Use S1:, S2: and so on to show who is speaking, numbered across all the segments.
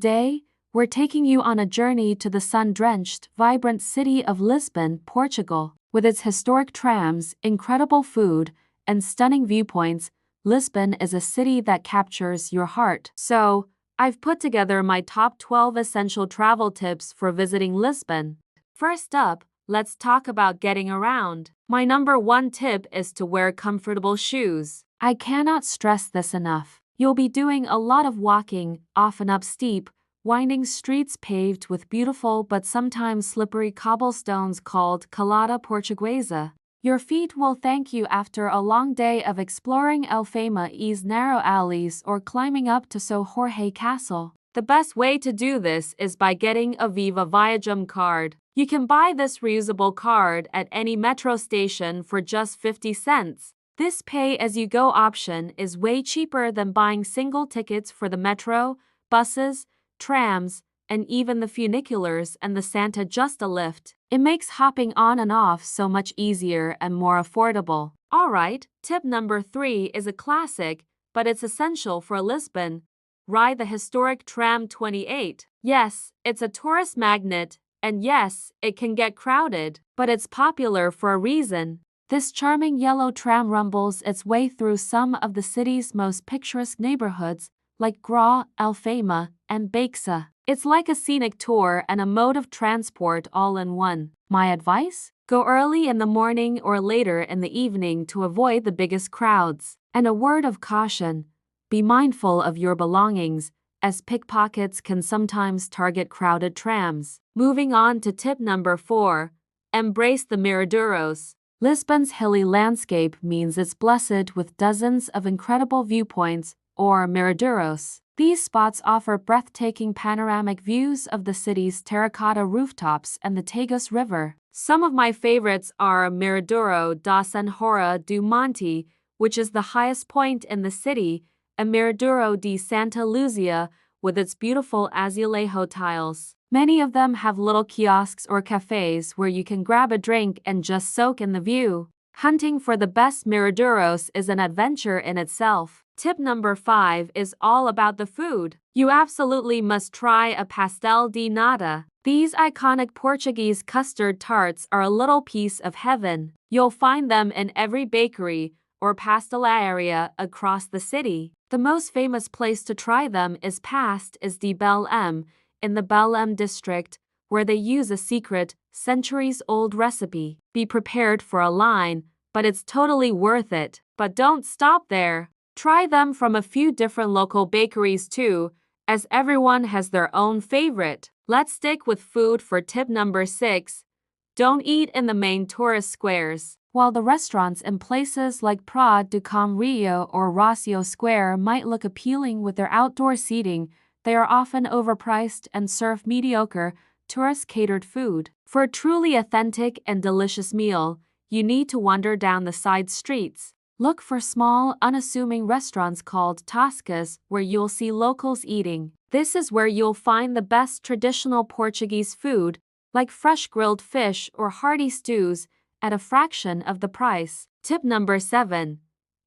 S1: Today, we're taking you on a journey to the sun-drenched, vibrant city of Lisbon, Portugal. With its historic trams, incredible food, and stunning viewpoints, Lisbon is a city that captures your heart. So, I've put together my top 12 essential travel tips for visiting Lisbon. First up, let's talk about getting around. My number one tip is to wear comfortable shoes. I cannot stress this enough. You'll be doing a lot of walking, often up steep, winding streets paved with beautiful but sometimes slippery cobblestones called calada portuguesa. Your feet will thank you after a long day of exploring Alfama's narrow alleys or climbing up to São Jorge Castle. The best way to do this is by getting a Viva Viajum card. You can buy this reusable card at any metro station for just 50 cents. This pay-as-you-go option is way cheaper than buying single tickets for the metro, buses, trams, and even the funiculars and the Santa Justa lift. It makes hopping on and off so much easier and more affordable. Alright, tip number 3 is a classic, but it's essential for Lisbon. Ride the historic tram 28. Yes, it's a tourist magnet, and yes, it can get crowded, but it's popular for a reason. This charming yellow tram rumbles its way through some of the city's most picturesque neighborhoods, like Grã, Alfama, and Baixa. It's like a scenic tour and a mode of transport all in one. My advice? Go early in the morning or later in the evening to avoid the biggest crowds. And a word of caution: be mindful of your belongings, as pickpockets can sometimes target crowded trams. Moving on to tip number 4, embrace the miraduros. Lisbon's hilly landscape means it's blessed with dozens of incredible viewpoints, or miraduros. These spots offer breathtaking panoramic views of the city's terracotta rooftops and the Tagus River. Some of my favorites are Miradoro da Senhora do Monte, which is the highest point in the city, and Miradoro de Santa Luzia, with its beautiful azulejo tiles. Many of them have little kiosks or cafes where you can grab a drink and just soak in the view. Hunting for the best miraduros is an adventure in itself. Tip number 5 is all about the food. You absolutely must try a pastel de nata. These iconic Portuguese custard tarts are a little piece of heaven. You'll find them in every bakery or pastelaria across the city. The most famous place to try them is de Belém, in the Belém district, where they use a secret, centuries-old recipe. Be prepared for a line, but it's totally worth it. But don't stop there. Try them from a few different local bakeries too, as everyone has their own favorite. Let's stick with food for tip number 6. Don't eat in the main tourist squares. While the restaurants in places like Praia do Rio or Rocio Square might look appealing with their outdoor seating, they are often overpriced and serve mediocre, tourist-catered food. For a truly authentic and delicious meal, you need to wander down the side streets. Look for small, unassuming restaurants called tascas where you'll see locals eating. This is where you'll find the best traditional Portuguese food, like fresh grilled fish or hearty stews, at a fraction of the price. Tip number 7.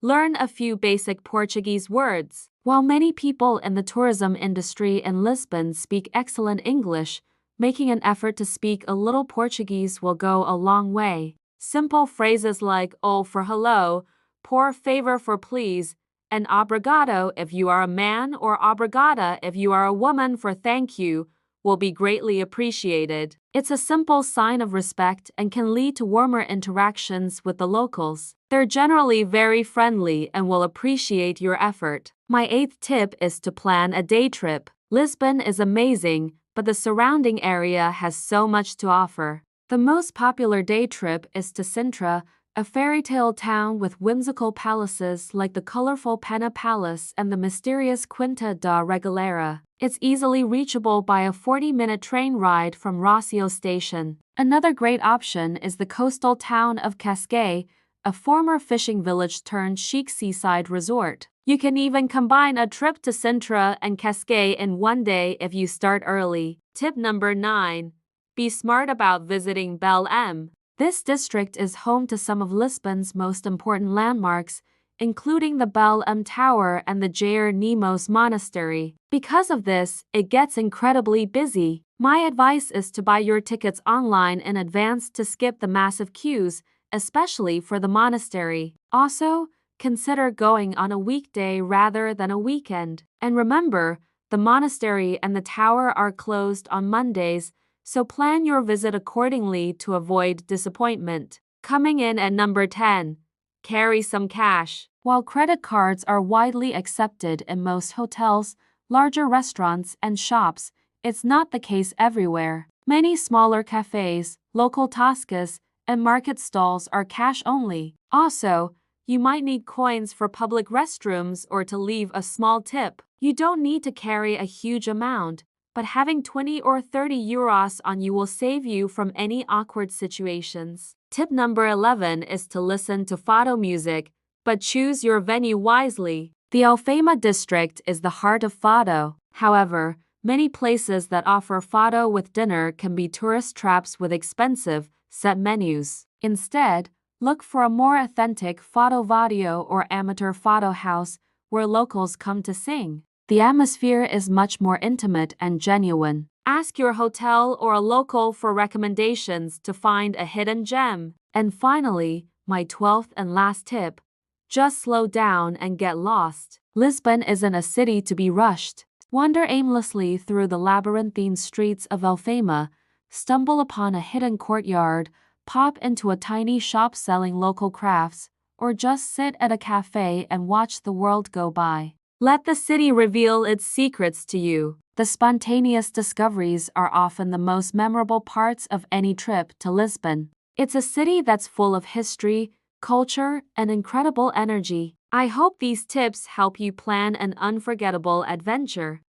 S1: Learn a few basic Portuguese words. While many people in the tourism industry in Lisbon speak excellent English, making an effort to speak a little Portuguese will go a long way. Simple phrases like "oh" for hello, "por favor" for please, and "obrigado" if you are a man or "obrigada" if you are a woman for thank you will be greatly appreciated. It's a simple sign of respect and can lead to warmer interactions with the locals. They're generally very friendly and will appreciate your effort. My 8th tip is to plan a day trip. Lisbon is amazing, but the surrounding area has so much to offer. The most popular day trip is to Sintra, a fairy-tale town with whimsical palaces like the colorful Pena Palace and the mysterious Quinta da Regaleira. It's easily reachable by a 40-minute train ride from Rocio Station. Another great option is the coastal town of Cascais, a former fishing village turned chic seaside resort. You can even combine a trip to Sintra and Cascais in one day if you start early. Tip number 9. Be smart about visiting Belém. This district is home to some of Lisbon's most important landmarks, including the Bel Tower and the Jair Nemos Monastery. Because of this, it gets incredibly busy. My advice is to buy your tickets online in advance to skip the massive queues, especially for the monastery. Also, consider going on a weekday rather than a weekend. And remember, the monastery and the tower are closed on Mondays, so plan your visit accordingly to avoid disappointment. Coming in at number 10. Carry some cash. While credit cards are widely accepted in most hotels, larger restaurants, and shops, it's not the case everywhere. Many smaller cafes, local tascas, and market stalls are cash only. Also, you might need coins for public restrooms or to leave a small tip. You don't need to carry a huge amount, but having 20 or 30 euros on you will save you from any awkward situations. Tip number 11 is to listen to fado music, but choose your venue wisely. The Alfama district is the heart of fado. However, many places that offer fado with dinner can be tourist traps with expensive, set menus. Instead, look for a more authentic fado vadio or amateur fado house where locals come to sing. The atmosphere is much more intimate and genuine. Ask your hotel or a local for recommendations to find a hidden gem. And finally, my 12th and last tip: just slow down and get lost. Lisbon isn't a city to be rushed. Wander aimlessly through the labyrinthine streets of Alfama, stumble upon a hidden courtyard, pop into a tiny shop selling local crafts, or just sit at a cafe and watch the world go by. Let the city reveal its secrets to you. The spontaneous discoveries are often the most memorable parts of any trip to Lisbon. It's a city that's full of history, culture, and incredible energy. I hope these tips help you plan an unforgettable adventure.